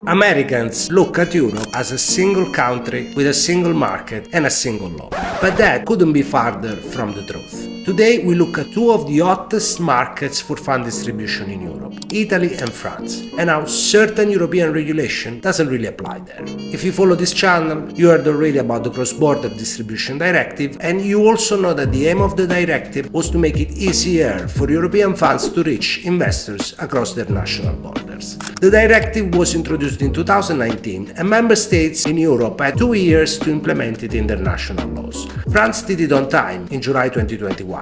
Americans look at Europe as a single country with a single market and a single law. But that couldn't be farther from the truth. Today we look at two of the hottest markets for fund distribution in Europe, Italy and France, and how certain European regulation doesn't really apply there. If you follow this channel, you heard already about the cross-border distribution directive, and you also know that the aim of the directive was to make it easier for European funds to reach investors across their national borders. The directive was introduced in 2019, and member states in Europe had 2 years to implement it in their national laws. France did it on time in July 2021.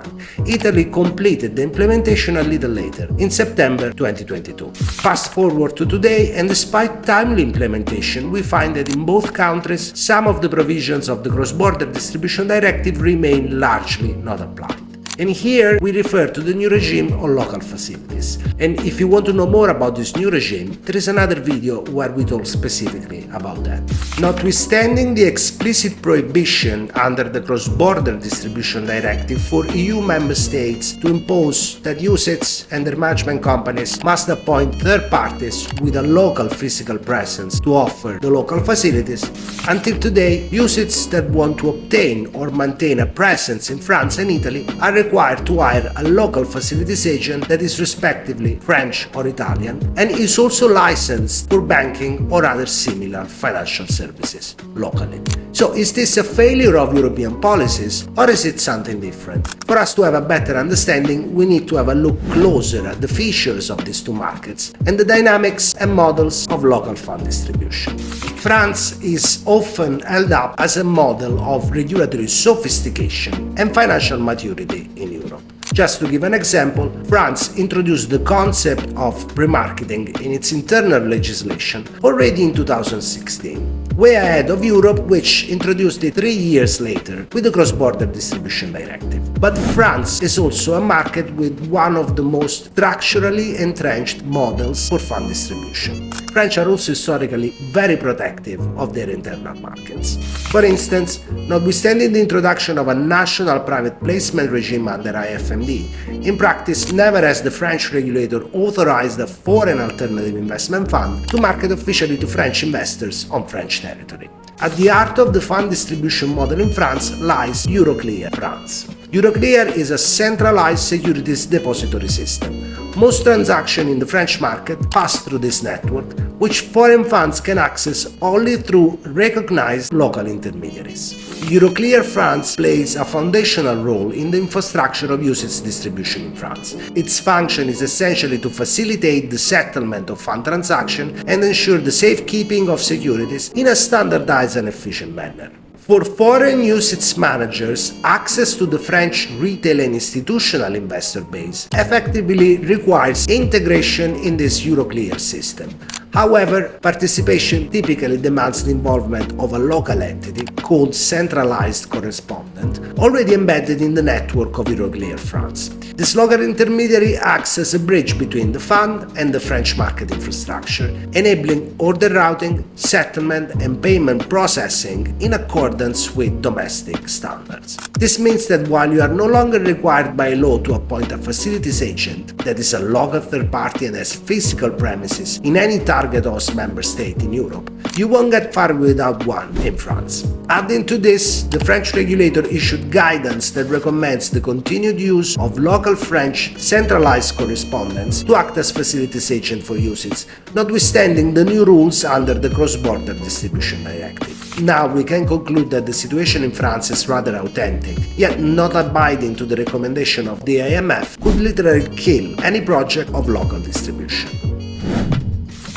Italy completed the implementation a little later, in September 2022. Fast forward to today, and despite timely implementation, we find that in both countries, some of the provisions of the cross-border distribution directive remain largely not applied. And here we refer to the new regime on local facilities. And if you want to know more about this new regime, there is another video where we talk specifically about that. Notwithstanding the explicit prohibition under the cross-border distribution directive for EU member states to impose that UCITS and their management companies must appoint third parties with a local physical presence to offer the local facilities, until today, UCITS that want to obtain or maintain a presence in France and Italy are required to hire a local facilities agent that is respectively French or Italian and is also licensed for banking or other similar financial services locally. So is this a failure of European policies, or is it something different? For us to have a better understanding, we need to have a look closer at the features of these two markets and the dynamics and models of local fund distribution. France is often held up as a model of regulatory sophistication and financial maturity in Europe. Just to give an example, France introduced the concept of pre-marketing in its internal legislation already in 2016, way ahead of Europe, which introduced it 3 years later with the cross-border distribution directive. But France is also a market with one of the most structurally entrenched models for fund distribution. French are also historically very protective of their internal markets. For instance, notwithstanding the introduction of a national private placement regime under IFMD, in practice never has the French regulator authorized a foreign alternative investment fund to market officially to French investors on French territory. At the heart of the fund distribution model in France lies Euroclear France. Euroclear is a centralized securities depository system. Most transactions in the French market pass through this network, which foreign funds can access only through recognized local intermediaries. Euroclear France plays a foundational role in the infrastructure of UCITS distribution in France. Its function is essentially to facilitate the settlement of fund transactions and ensure the safekeeping of securities in a standardized and efficient manner. For foreign UCITS managers, access to the French retail and institutional investor base effectively requires integration in this Euroclear system. However, participation typically demands the involvement of a local entity called centralized correspondent, already embedded in the network of Euroclear France. This local intermediary acts as a bridge between the fund and the French market infrastructure, enabling order routing, settlement, and payment processing in accordance with domestic standards. This means that while you are no longer required by law to appoint a facilities agent that is a local third party and has physical premises in any target host member state in Europe, you won't get far without one in France. Adding to this, the French regulator issued guidance that recommends the continued use of local French centralized correspondents to act as facilities agent for UCITS, notwithstanding the new rules under the cross-border distribution directive. Now we can conclude that the situation in France is rather authentic, yet not abiding to the recommendation of the IMF could literally kill any project of local distribution.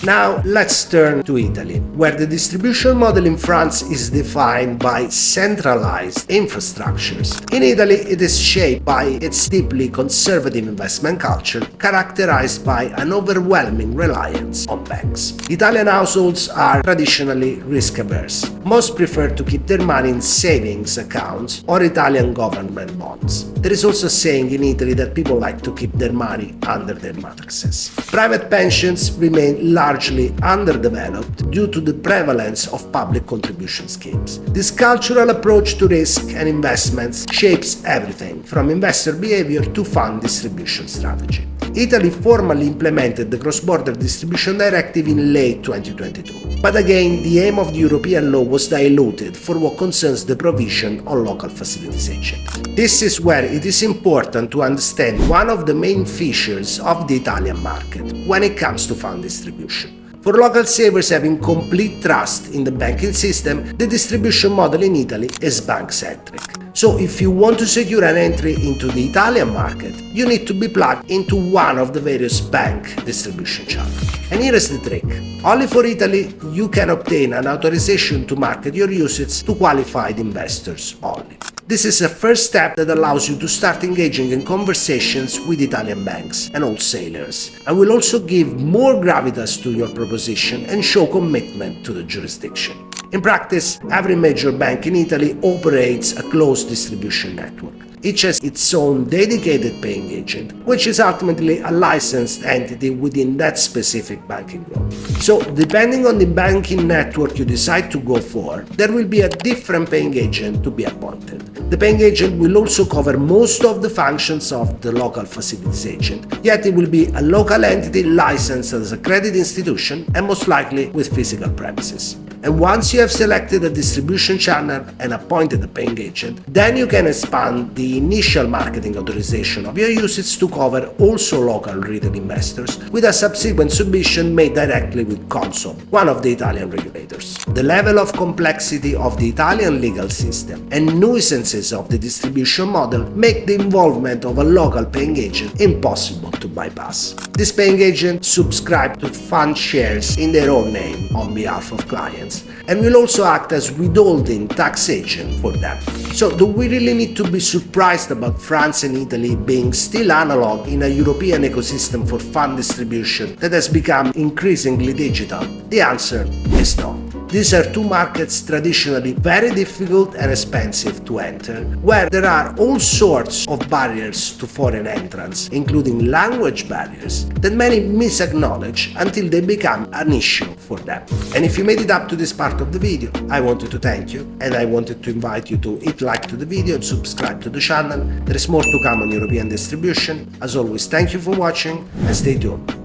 Now let's turn to Italy, where the distribution model in France is defined by centralized infrastructures. In Italy, it is shaped by its deeply conservative investment culture, characterized by an overwhelming reliance on banks. Italian households are traditionally risk-averse. Most prefer to keep their money in savings accounts or Italian government bonds. There is also a saying in Italy that people like to keep their money under their mattresses. Private pensions remain largely underdeveloped due to the prevalence of public contribution schemes. This cultural approach to risk and investments shapes everything from investor behavior to fund distribution strategy. Italy formally implemented the cross-border distribution directive in late 2022. But again, the aim of the European law was diluted for what concerns the provision on local facilities agent. This is where it is important to understand one of the main features of the Italian market when it comes to fund distribution. For local savers having complete trust in the banking system, the distribution model in Italy is bank-centric. So if you want to secure an entry into the Italian market, you need to be plugged into one of the various bank distribution channels. And here is the trick. Only for Italy, you can obtain an authorization to market your UCITS to qualified investors only. This is a first step that allows you to start engaging in conversations with Italian banks and wholesalers, and will also give more gravitas to your proposition and show commitment to the jurisdiction. In practice, every major bank in Italy operates a closed distribution network. Each has its own dedicated paying agent, which is ultimately a licensed entity within that specific banking group. So, depending on the banking network you decide to go for, there will be a different paying agent to be appointed. The paying agent will also cover most of the functions of the local facilities agent, yet it will be a local entity licensed as a credit institution and most likely with physical premises. And once you have selected a distribution channel and appointed a paying agent, then you can expand the initial marketing authorization of your UCITS to cover also local retail investors, with a subsequent submission made directly with Consob, one of the Italian regulators. The level of complexity of the Italian legal system and nuisances of the distribution model make the involvement of a local paying agent impossible to bypass. This paying agent subscribes to fund shares in their own name on behalf of clients, and will also act as withholding tax agent for them. So do we really need to be surprised about France and Italy being still analog in a European ecosystem for fund distribution that has become increasingly digital? The answer is no. These are two markets traditionally very difficult and expensive to enter, where there are all sorts of barriers to foreign entrance, including language barriers, that many misacknowledge until they become an issue for them. And if you made it up to this part of the video, I wanted to thank you, and I wanted to invite you to hit like to the video and subscribe to the channel. There is more to come on European distribution. As always, thank you for watching and stay tuned.